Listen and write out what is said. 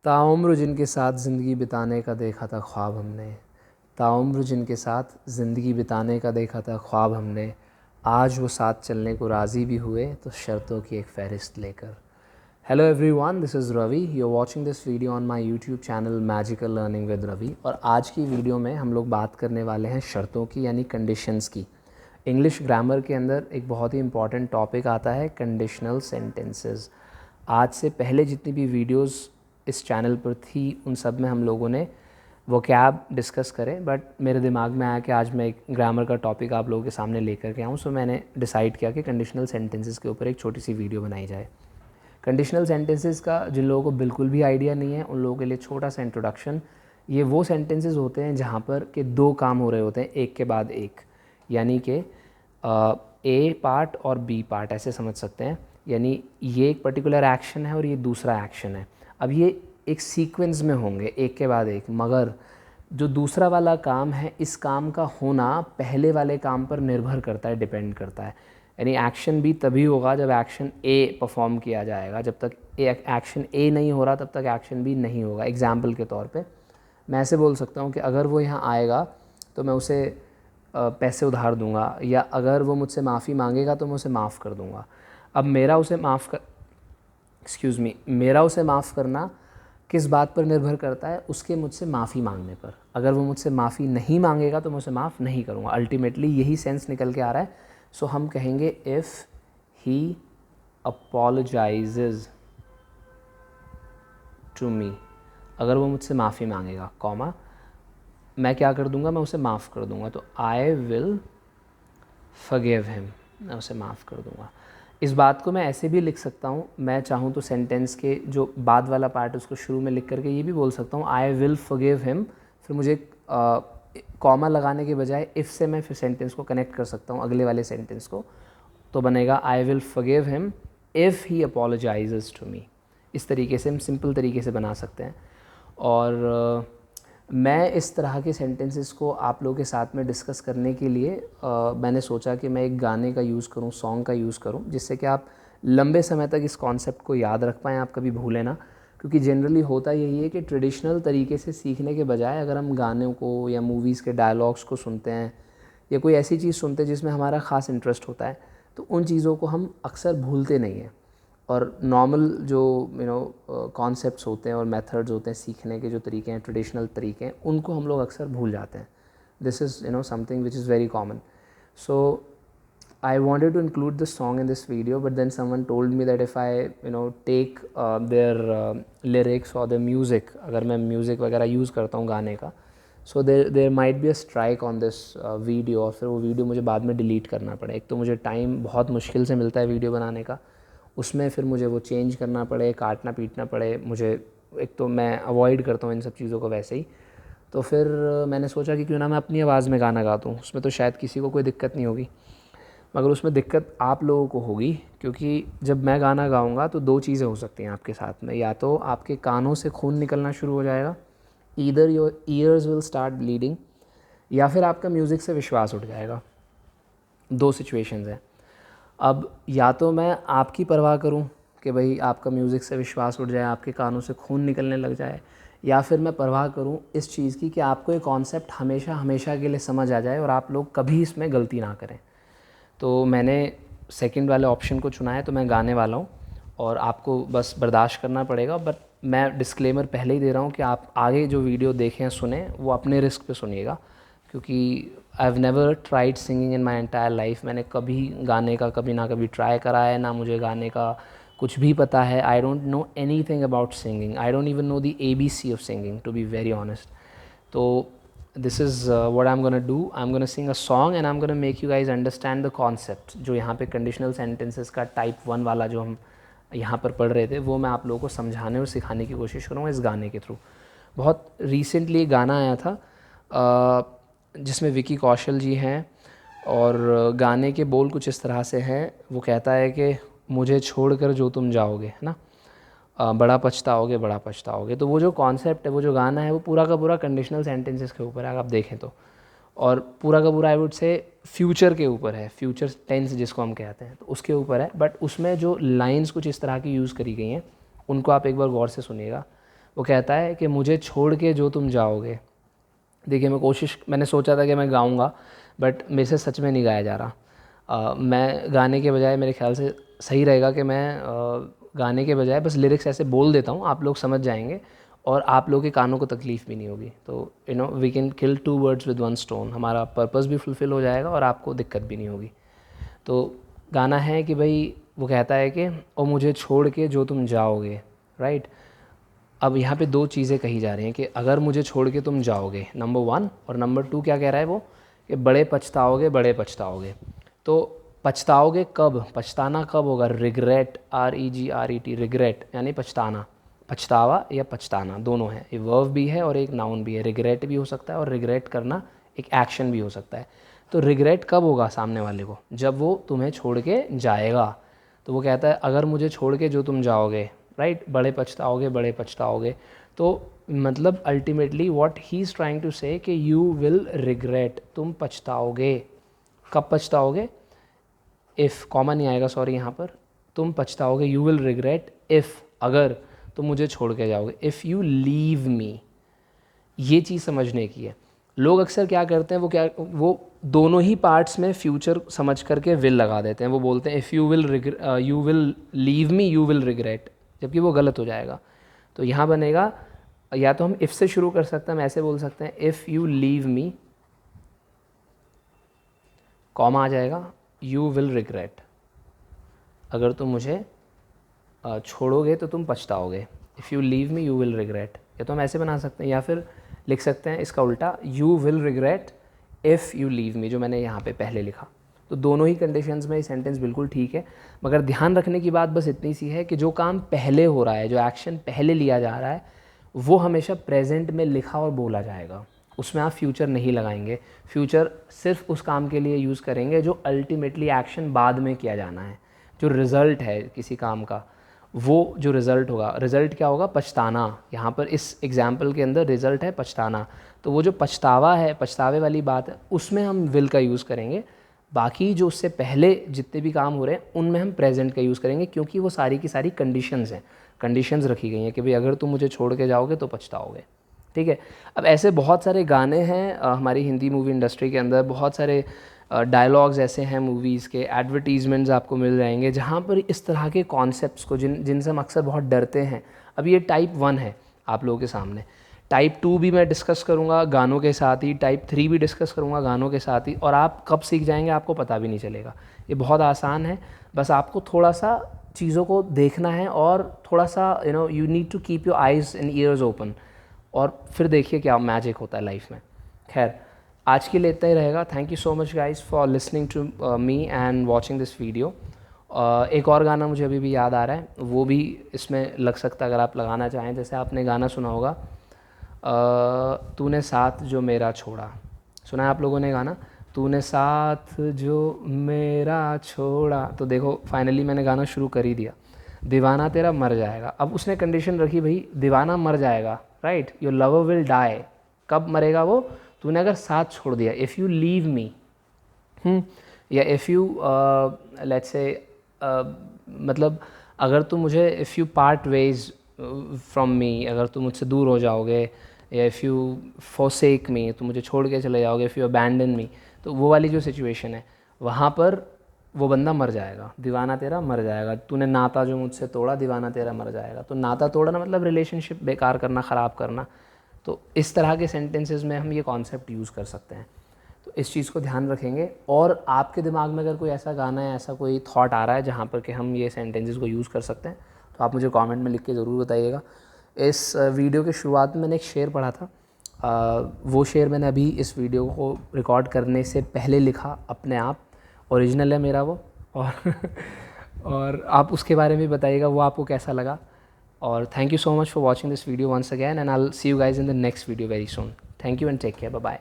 ताउम्र जिनके साथ ज़िंदगी बिताने का देखा था ख्वाब हमने, ताउम्र जिनके साथ ज़िंदगी बिताने का देखा था ख्वाब हमने, आज वो साथ चलने को राज़ी भी हुए तो शर्तों की एक फ़हरिस्त लेकर। Hello everyone, this is Ravi. You are watching this video on my YouTube channel magical learning with Ravi. और आज की वीडियो में हम लोग बात करने वाले हैं शर्तों की, यानी कंडीशंस की। इंग्लिश ग्रामर के अंदर एक बहुत ही इंपॉर्टेंट टॉपिक आता है कंडीशनल सेंटेंसेस। आज से पहले जितनी भी वीडियोस इस चैनल पर थी उन सब में हम लोगों ने वोकैब डिस्कस करें, बट मेरे दिमाग में आया कि आज मैं एक ग्रामर का टॉपिक आप लोगों के सामने लेकर के आऊँ। सो मैंने डिसाइड किया कि कंडीशनल सेंटेंसेस के ऊपर एक छोटी सी वीडियो बनाई जाए। कंडीशनल सेंटेंसेस का जिन लोगों को बिल्कुल भी आइडिया नहीं है उन लोगों के लिए छोटा सा इंट्रोडक्शन। ये वो सेंटेंसेस होते हैं जहाँ पर के दो काम हो रहे होते हैं एक के बाद एक, यानी कि ए पार्ट और बी पार्ट ऐसे समझ सकते हैं। यानी ये एक पर्टिकुलर एक्शन है और ये दूसरा एक्शन है। अब ये एक सीक्वेंस में होंगे एक के बाद एक, मगर जो दूसरा वाला काम है इस काम का होना पहले वाले काम पर निर्भर करता है, डिपेंड करता है। यानी एक्शन भी तभी होगा जब एक्शन ए परफॉर्म किया जाएगा। जब तक एक्शन ए नहीं हो रहा तब तक एक्शन बी नहीं होगा। एग्जाम्पल के तौर पे मैं ऐसे बोल सकता हूँ कि अगर वो यहाँ आएगा तो मैं उसे पैसे उधार दूंगा, या अगर वो मुझसे माफ़ी मांगेगा तो मैं उसे माफ़ कर दूंगा। अब मेरा उसे माफ़ करना किस बात पर निर्भर करता है? उसके मुझसे माफ़ी मांगने पर। अगर वो मुझसे माफ़ी नहीं मांगेगा तो मैं उसे माफ़ नहीं करूँगा। अल्टीमेटली यही सेंस निकल के आ रहा है। सो हम कहेंगे इफ़ ही अपोलोजाइजेज़ टू मी, अगर वो मुझसे माफ़ी मांगेगा, कॉमा मैं क्या कर दूंगा, मैं उसे माफ़ कर दूंगा। तो आई विल फॉरगिव हिम, मैं उसे माफ़ कर दूंगा। इस बात को मैं ऐसे भी लिख सकता हूँ, मैं चाहूँ तो सेंटेंस के जो बाद वाला पार्ट उसको शुरू में लिख करके ये भी बोल सकता हूँ आई विल फॉरगिव हिम। फिर मुझे कॉमा लगाने के बजाय इफ़ से मैं फिर सेंटेंस को कनेक्ट कर सकता हूँ अगले वाले सेंटेंस को। तो बनेगा I will forgive him if he apologises to me. इस तरीके से हम सिंपल तरीके से बना सकते हैं। और मैं इस तरह के सेंटेंसेस को आप लोगों के साथ में डिस्कस करने के लिए मैंने सोचा कि मैं एक गाने का यूज़ करूं, सॉन्ग का यूज़ करूं, जिससे कि आप लंबे समय तक इस कॉन्सेप्ट को याद रख पाएँ, आप कभी भूलें ना। क्योंकि जनरली होता यही है कि ट्रेडिशनल तरीके से सीखने के बजाय अगर हम गानों को या मूवीज़ के डायलॉग्स को सुनते हैं या कोई ऐसी चीज़ सुनते हैं जिसमें हमारा ख़ास इंटरेस्ट होता है, तो उन चीज़ों को हम अक्सर भूलते नहीं हैं। और नॉर्मल जो कॉन्सेप्ट्स होते हैं और मेथड्स होते हैं सीखने के, जो तरीके हैं, ट्रेडिशनल तरीके हैं, उनको हम लोग अक्सर भूल जाते हैं। This is something which is very common. So I wanted to include this song in this video, but then someone told me that if I take their lyrics or the music, अगर मैं music वगैरह use करता हूँ गाने का, so there might be a strike on this video, और फिर वो वीडियो मुझे बाद में डिलीट करना पड़े। एक तो मुझे टाइम बहुत मुश्किल से मिलता है वीडियो बनाने का, उसमें फिर मुझे वो चेंज करना पड़े, काटना पीटना पड़े मुझे। एक तो मैं अवॉइड करता हूँ इन सब चीज़ों को वैसे ही। तो फिर मैंने सोचा कि क्यों ना मैं अपनी आवाज़ में गाना गाता हूँ, उसमें तो शायद किसी को कोई दिक्कत नहीं होगी, मगर उसमें दिक्कत आप लोगों को होगी। क्योंकि जब मैं गाना गाऊंगा तो दो चीज़ें हो सकती हैं आपके साथ में। या तो आपके कानों से खून निकलना शुरू हो जाएगा, either your ears will start bleeding, या फिर आपका म्यूज़िक से विश्वास उठ जाएगा। दो सिचुएशंस हैं। अब या तो मैं आपकी परवाह करूं कि भाई आपका म्यूज़िक से विश्वास उठ जाए, आपके कानों से खून निकलने लग जाए, या फिर मैं परवाह करूं इस चीज़ की कि आपको ये कॉन्सेप्ट हमेशा हमेशा के लिए समझ आ जाए और आप लोग कभी इसमें गलती ना करें। तो मैंने सेकंड वाले ऑप्शन को चुना है, तो मैं गाने वाला हूँ और आपको बस बर्दाश्त करना पड़ेगा। बट मैं डिस्क्लेमर पहले ही दे रहा हूँ कि आप आगे जो वीडियो देखें सुने वो अपने रिस्क पे सुनिएगा, क्योंकि I have never tried singing in my entire life. मैंने कभी गाने का कभी ना कभी ट्राई करा है, ना मुझे गाने का कुछ भी पता है। I don't know anything about singing, I don't even know the ABC of singing, to be very honest. तो this is what I'm gonna do. I'm gonna sing a song and I'm gonna make you guys understand the concept. जो यहाँ पे conditional sentences का type 1 वाला जो हम यहाँ पर पढ़ रहे थे, वो मैं आप लोगों को समझाने और सिखाने की कोशिश करूँगा इस गाने के थ्रू। बहुत रिसेंटली गाना आया था जिसमें विकी कौशल जी हैं, और गाने के बोल कुछ इस तरह से हैं। वो कहता है कि मुझे छोड़कर जो तुम जाओगे, है ना, बड़ा पछताओगे, बड़ा पछताओगे। तो वो जो कॉन्सेप्ट है, वो जो गाना है, वो पूरा का पूरा कंडीशनल सेंटेंसेस के ऊपर है अगर आप देखें तो, और पूरा का पूरा आई वुड से फ्यूचर के ऊपर है, फ्यूचर टेंस जिसको हम कहते हैं, तो उसके ऊपर है। बट उसमें जो लाइंस कुछ इस तरह की यूज़ करी गई हैं उनको आप एक बार गौर से सुनिएगा। वो कहता है कि मुझे छोड़ के जो तुम जाओगे। देखिए मैंने सोचा था कि मैं गाऊंगा, बट मेरे से सच में नहीं गाया जा रहा। मैं गाने के बजाय, मेरे ख्याल से सही रहेगा कि मैं गाने के बजाय बस लिरिक्स ऐसे बोल देता हूँ, आप लोग समझ जाएंगे और आप लोगों के कानों को तकलीफ़ भी नहीं होगी। तो we can kill 2 birds with 1 stone, हमारा पर्पस भी फुलफ़िल हो जाएगा और आपको दिक्कत भी नहीं होगी। तो गाना है कि भाई वो कहता है कि और मुझे छोड़ के जो तुम जाओगे, राइट। अब यहाँ पे 2 चीज़ें कही जा रही हैं कि अगर मुझे छोड़ के तुम जाओगे, नंबर 1, और नंबर 2 क्या कह रहा है वो, कि बड़े पछताओगे, बड़े पछताओगे। तो पछताओगे कब, पछताना कब होगा, रिग्रेट, REGRET, रिग्रेट यानी पछताना, पछतावा या पछताना दोनों है, ये वर्ब भी है और एक नाउन भी है। रिग्रेट भी हो सकता है और रिग्रेट करना एक एक्शन भी हो सकता है। तो रिग्रेट कब होगा सामने वाले को, जब वो तुम्हें छोड़ के जाएगा। तो वो कहता है अगर मुझे छोड़ के जो तुम जाओगे, राइट, बड़े पछताओगे, बड़े पछताओगे। तो मतलब ultimately what he is trying to say कि यू विल रिग्रेट, तुम पछताओगे। कब पछताओगे, इफ़, कॉमा नहीं आएगा सॉरी यहाँ पर, तुम पछताओगे, यू विल रिग्रेट इफ़, अगर तुम मुझे छोड़ के जाओगे, इफ़ यू लीव मी। ये चीज़ समझने की है। लोग अक्सर क्या करते हैं, वो दोनों ही पार्ट्स में फ्यूचर समझ करके विल लगा देते हैं। वो बोलते हैं if you will leave me you will regret, जबकि वो गलत हो जाएगा। तो यहाँ बनेगा, या तो हम इफ़ से शुरू कर सकते हैं, हम ऐसे बोल सकते हैं if you leave me, comma आ जाएगा, यू विल रिग्रेट, अगर तुम मुझे छोड़ोगे तो तुम पछताओगे, if you leave me you will regret. या तो हम ऐसे बना सकते हैं, या फिर लिख सकते हैं इसका उल्टा, you will regret if you leave मी, जो मैंने यहाँ पे पहले लिखा। तो दोनों ही कंडीशंस में ये सेंटेंस बिल्कुल ठीक है, मगर ध्यान रखने की बात बस इतनी सी है कि जो काम पहले हो रहा है, जो एक्शन पहले लिया जा रहा है, वो हमेशा प्रेजेंट में लिखा और बोला जाएगा, उसमें आप फ्यूचर नहीं लगाएंगे। फ्यूचर सिर्फ उस काम के लिए यूज़ करेंगे जो अल्टीमेटली एक्शन बाद में किया जाना है, जो रिज़ल्ट है किसी काम का, वो जो रिज़ल्ट होगा, रिज़ल्ट क्या होगा, पछताना। यहाँ पर इस एग्जाम्पल के अंदर रिज़ल्ट है पछताना। तो वो जो पछतावा है, पछतावे वाली बात है, उसमें हम विल का यूज़ करेंगे। बाकी जो उससे पहले जितने भी काम हो रहे हैं उनमें हम प्रेजेंट का यूज़ करेंगे, क्योंकि वो सारी की सारी कंडीशंस हैं, कंडीशंस रखी गई हैं कि भाई अगर तुम मुझे छोड़ के जाओगे तो पछताओगे। ठीक है। अब ऐसे बहुत सारे गाने हैं हमारी हिंदी मूवी इंडस्ट्री के अंदर, बहुत सारे डायलॉग्स ऐसे हैं मूवीज़ के, एडवर्टीज़मेंट्स आपको मिल जाएंगे जहाँ पर इस तरह के कॉन्सेप्ट्स को जिनसे हम अक्सर बहुत डरते हैं। अब ये टाइप 1 है आप लोगों के सामने, टाइप 2 भी मैं डिस्कस करूँगा गानों के साथ ही, टाइप 3 भी डिस्कस करूँगा गानों के साथ ही, और आप कब सीख जाएंगे आपको पता भी नहीं चलेगा। ये बहुत आसान है, बस आपको थोड़ा सा चीज़ों को देखना है और थोड़ा सा you need to keep your eyes and ears open, और फिर देखिए क्या मैजिक होता है लाइफ में। खैर आज के लिए इतना ही रहेगा। Thank you so much guys for listening to me and watching this video. एक और गाना मुझे अभी भी याद आ रहा है, वो भी इसमें लग सकता है अगर आप लगाना चाहें। जैसे आपने गाना सुना होगा तूने साथ जो मेरा छोड़ा, सुना है आप लोगों ने गाना, तूने साथ जो मेरा छोड़ा। तो देखो फाइनली मैंने गाना शुरू कर ही दिया, दीवाना तेरा मर जाएगा। अब उसने कंडीशन रखी भाई दीवाना मर जाएगा, right, your lover will die. कब मरेगा वो, तूने अगर साथ छोड़ दिया, इफ़ यू लीव मी, या इफ़ यू लेट्स से मतलब अगर तुम मुझे, if you part ways from me, अगर तुम मुझसे दूर हो जाओगे, या इफ़ यू फॉरसेक मी, तुम मुझे छोड़ के चले जाओगे, इफ़ यू अबैंडन मी, तो वो वाली जो सिचुएशन है वहाँ पर वो बंदा मर जाएगा, दीवाना तेरा मर जाएगा। तूने नाता जो मुझसे तोड़ा, दीवाना तेरा मर जाएगा। तो नाता तोड़ना मतलब रिलेशनशिप बेकार करना, ख़राब करना। तो इस तरह के सेंटेंसेस में हम ये कॉन्सेप्ट यूज़ कर सकते हैं। तो इस चीज़ को ध्यान रखेंगे। और आपके दिमाग में अगर कोई ऐसा गाना है, ऐसा कोई थॉट आ रहा है जहाँ पर कि हम ये सेंटेंसेस को यूज़ कर सकते हैं, तो आप मुझे कमेंट में लिख के ज़रूर बताइएगा। इस वीडियो के शुरुआत में मैंने एक शेर पढ़ा था, वो शेर मैंने अभी इस वीडियो को रिकॉर्ड करने से पहले लिखा अपने आप, ओरिजिनल है मेरा वो। और आप उसके बारे में बताइएगा वो आपको कैसा लगा। और thank you so much for watching this video once again, and I will see you guys in the next video very soon. Thank you and take care, bye bye.